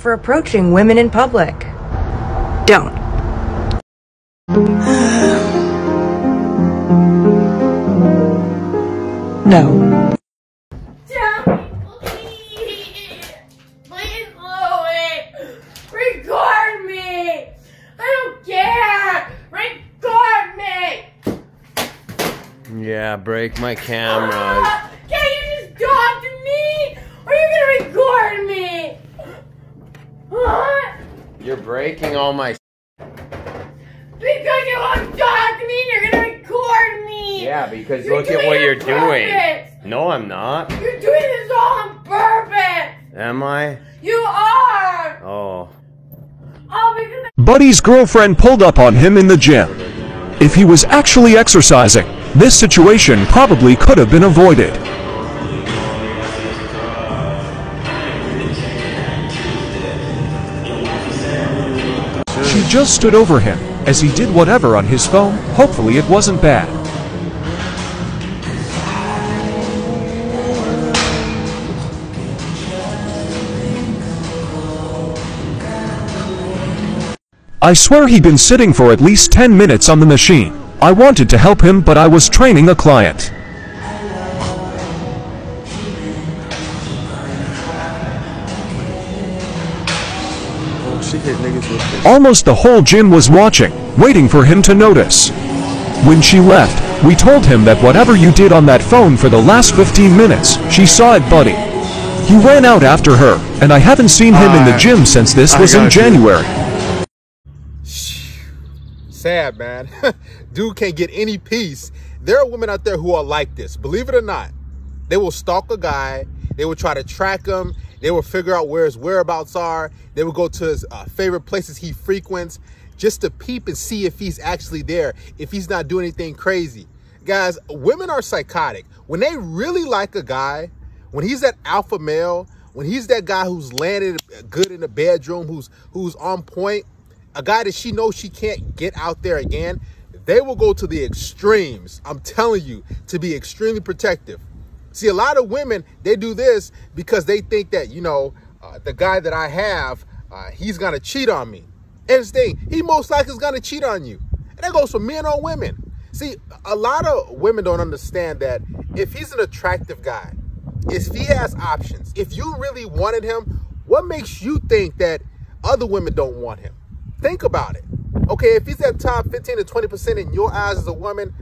for approaching women in public. Don't. No. Please, Louie! Record me! I don't care! Record me! Yeah, break my camera. Can you just talk to me? Or are you gonna record me? You're breaking all my... Because you won't talk to me and you're gonna record me! Yeah, because look at what you're doing. No, I'm not. You're doing this all on purpose! Am I? You are! Oh. Oh, because Buddy's girlfriend pulled up on him in the gym. If he was actually exercising, this situation probably could have been avoided. She just stood over him as he did whatever on his phone. Hopefully it wasn't bad. I swear he'd been sitting for at least 10 minutes on the machine. I wanted to help him, but I was training a client. Almost the whole gym was watching, waiting for him to notice. When she left, we told him that whatever you did on that phone for the last 15 minutes, she saw it, buddy. He ran out after her, and I haven't seen him in the gym since this was in January. Sad, man. Dude can't get any peace. There are women out there who are like this. Believe it or not, they will stalk a guy. They will try to track him. They will figure out where his whereabouts are. They will go to his favorite places he frequents just to peep and see if he's actually there, if he's not doing anything crazy. Guys, women are psychotic. When they really like a guy, when he's that alpha male, when he's that guy who's landed good in the bedroom, who's on point, a guy that she knows she can't get out there again, they will go to the extremes, I'm telling you, to be extremely protective. See, a lot of women, they do this because they think that, you know, the guy that I have, he's going to cheat on me. And this thing, he most likely is going to cheat on you. And that goes for men or women. See, a lot of women don't understand that if he's an attractive guy, if he has options, if you really wanted him, what makes you think that other women don't want him? Think about it. Okay, if he's at top 15 to 20% in your eyes as a woman,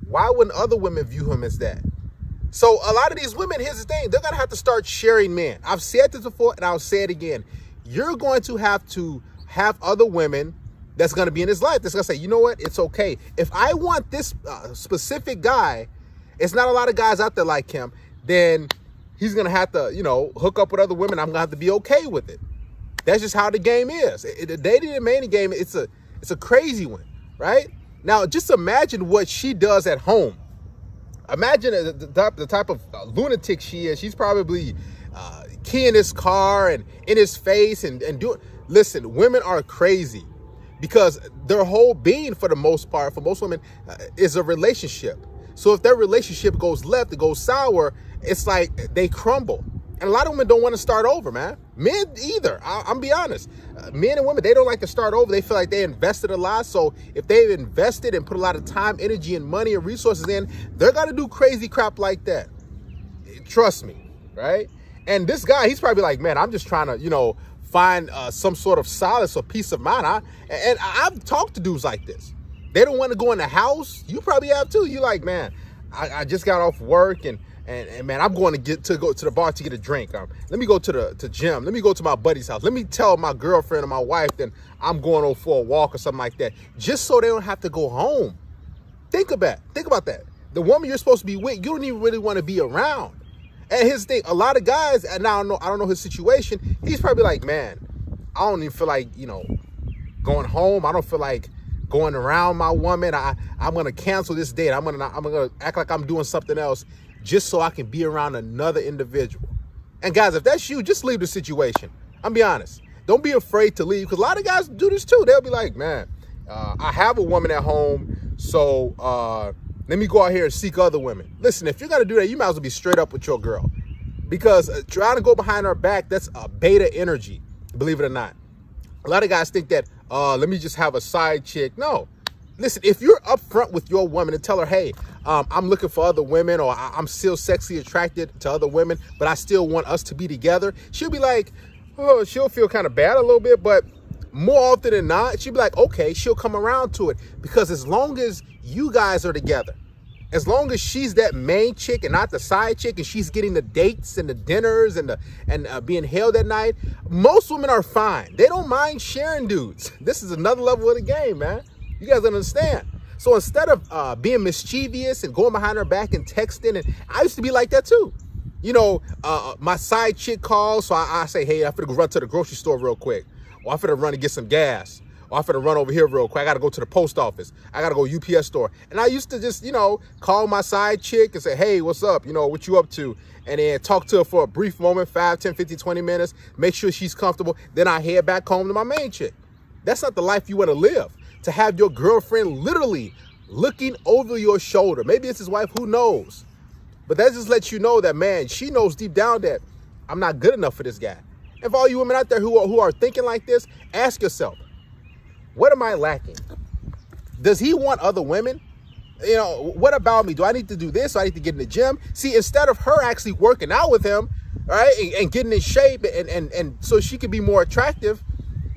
why wouldn't other women view him as that? So a lot of these women, here's the thing, they're going to have to start sharing men. I've said this before and I'll say it again. You're going to have other women that's going to be in his life that's going to say, you know what, it's okay. If I want this specific guy, it's not a lot of guys out there like him, then he's going to have to, you know, hook up with other women. I'm going to have to be okay with it. That's just how the game is. The dating and mating game, it's a crazy one, right? Now, just imagine what she does at home. Imagine the type of lunatic she is. She's probably keying his car and in his face and doing. Listen, women are crazy because their whole being, for the most part, for most women, is a relationship. So if their relationship goes left, it goes sour, it's like they crumble. And a lot of women don't want to start over, man. Men either. I'm be honest. Men and women, they don't like to start over. They feel like they invested a lot. So if they've invested and put a lot of time, energy, and money and resources in, they're going to do crazy crap like that. Trust me, right? And this guy, he's probably like, man, I'm just trying to, you know, find some sort of solace or peace of mind. And I've talked to dudes like this. They don't want to go in the house. You probably have too. You like, man, I just got off work and man, I'm going to go to the bar to get a drink. Let me go to the gym. Let me go to my buddy's house. Let me tell my girlfriend or my wife that I'm going over for a walk or something like that, just so they don't have to go home. Think about that. The woman you're supposed to be with, you don't even really want to be around. And his thing, a lot of guys, and I don't know his situation. He's probably like, man, I don't even feel like, you know, going home. I don't feel like going around my woman. I'm gonna cancel this date. I'm gonna act like I'm doing something else, just so I can be around another individual. And guys, if that's you, just leave the situation. I'm be honest. Don't be afraid to leave, because a lot of guys do this too. They'll be like, man, I have a woman at home, so let me go out here and seek other women. Listen, if you're going to do that, you might as well be straight up with your girl, because trying to go behind her back, that's a beta energy. believe it or not. A lot of guys think that, let me just have a side chick. No. Listen, if you're upfront with your woman and tell her, hey, I'm looking for other women, or I'm still sexually attracted to other women, but I still want us to be together, she'll be like, oh, she'll feel kind of bad a little bit, but more often than not, she'll be like, okay, she'll come around to it. Because as long as you guys are together, as long as she's that main chick and not the side chick, and she's getting the dates and the dinners and being held at night, most women are fine. They don't mind sharing dudes. This is another level of the game, man. You guys understand. So instead of being mischievous and going behind her back and texting, and I used to be like that too. You know, my side chick calls, so I say, hey, I'm finna go run to the grocery store real quick. Or I'm finna run and get some gas. Or I'm finna run over here real quick. I gotta go to the post office. I gotta go UPS store. And I used to just, you know, call my side chick and say, hey, what's up? You know, what you up to? And then talk to her for a brief moment, 5, 10, 15, 20 minutes. Make sure she's comfortable. Then I head back home to my main chick. That's not the life you want to live. To have your girlfriend literally looking over your shoulder. Maybe it's his wife, who knows? But that just lets you know that, man, she knows deep down that I'm not good enough for this guy. And for all you women out there who are thinking like this, ask yourself, what am I lacking? Does he want other women? You know, what about me? Do I need to do this? Do I need to get in the gym? See, instead of her actually working out with him, all right, and getting in shape and so she could be more attractive,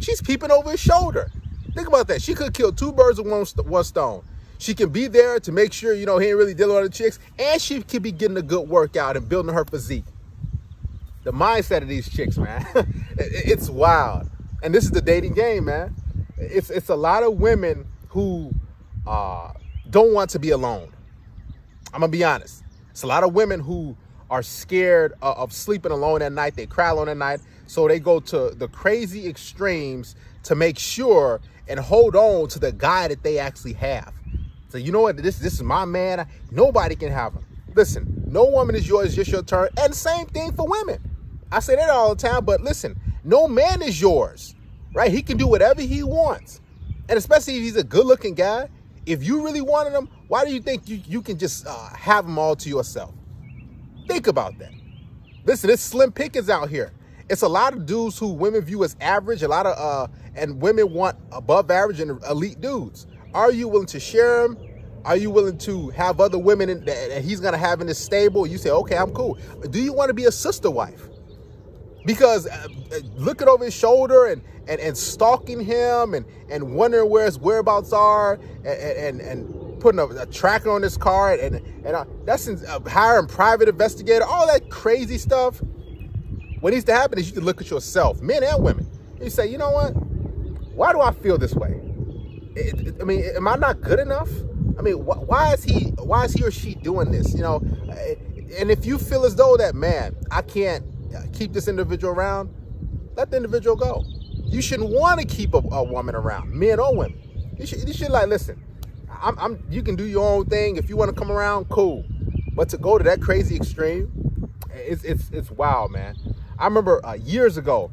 she's peeping over his shoulder. Think about that. She could kill 2 birds with one stone. She can be there to make sure, you know, he ain't really dealing with other chicks, and she could be getting a good workout and building her physique. The mindset of these chicks, man, it's wild. And this is the dating game, man. It's a lot of women who don't want to be alone. I'm gonna be honest. It's a lot of women who are scared of sleeping alone at night. They cry alone at night, so they go to the crazy extremes to make sure and hold on to the guy that they actually have. So you know what? This is my man. Nobody can have him. Listen, no woman is yours, just your turn. And same thing for women. I say that all the time, but listen, no man is yours, right? He can do whatever he wants. And especially if he's a good-looking guy, if you really wanted him, why do you think you can just have him all to yourself? Think about that. Listen, it's slim pickings out here. It's a lot of dudes who women view as average, a lot of, and women want above average and elite dudes. Are you willing to share him? Are you willing to have other women that he's going to have in his stable? You say, okay, I'm cool. Do you want to be a sister wife? Because looking over his shoulder and stalking him and wondering where his whereabouts are and putting a tracker on his car and that's hiring private investigator, all that crazy stuff. What needs to happen is you can look at yourself, men and women, and you say, you know what? Why do I feel this way? I mean, am I not good enough? I mean, why is he or she doing this? You know, and if you feel as though that, man, I can't keep this individual around, let the individual go. You shouldn't want to keep a woman around, men or women. You should like, listen, you can do your own thing. If you want to come around, cool. But to go to that crazy extreme, it's wild, man. I remember years ago,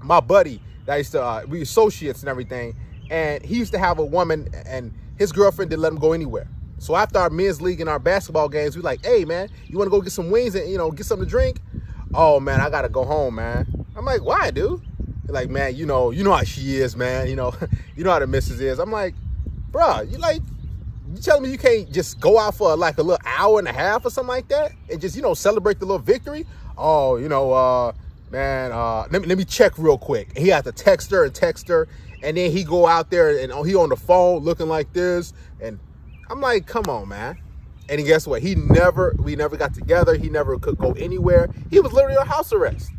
my buddy that I used to, we were associates and everything, and he used to have a woman, and his girlfriend didn't let him go anywhere. So after our men's league and our basketball games, we were like, hey, man, you want to go get some wings and, you know, get something to drink? Oh, man, I got to go home, man. I'm like, why, dude? He's like, man, you know how she is, man. You know how the missus is. I'm like, bruh, you telling me you can't just go out for like a little hour and a half or something like that and just, you know, celebrate the little victory? Oh, you know, man, let me check real quick. And he had to text her, and then he go out there and he on the phone looking like this. And I'm like, come on, man. And guess what? We never got together. He never could go anywhere. He was literally on house arrest.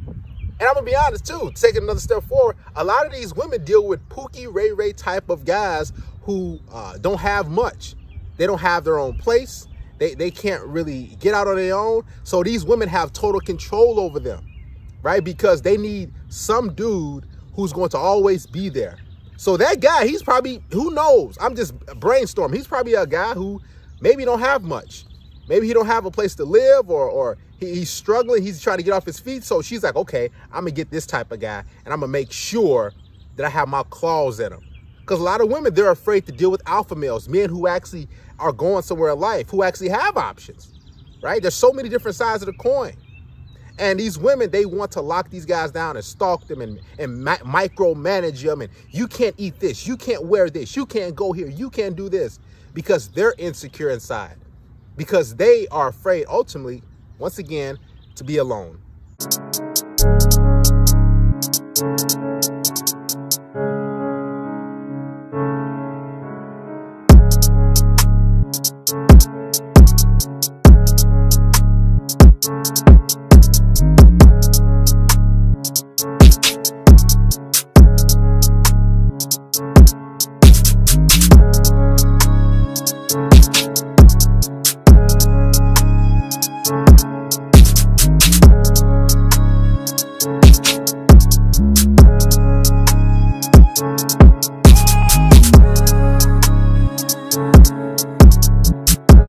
And I'm gonna be honest too, taking another step forward, a lot of these women deal with Pookie Ray Ray type of guys who don't have much. They don't have their own place. They can't really get out on their own. So these women have total control over them, right? Because they need some dude who's going to always be there. So that guy, he's probably, who knows? I'm just brainstorming. He's probably a guy who maybe don't have much. Maybe he don't have a place to live, or he's struggling. He's trying to get off his feet. So she's like, okay, I'm going to get this type of guy, and I'm going to make sure that I have my claws in him. Because a lot of women, they're afraid to deal with alpha males, men who actually are going somewhere in life, who actually have options, right? There's so many different sides of the coin. And these women, they want to lock these guys down and stalk them and micromanage them. And you can't eat this. You can't wear this. You can't go here. You can't do this, because they're insecure inside, because they are afraid, ultimately, once again, to be alone.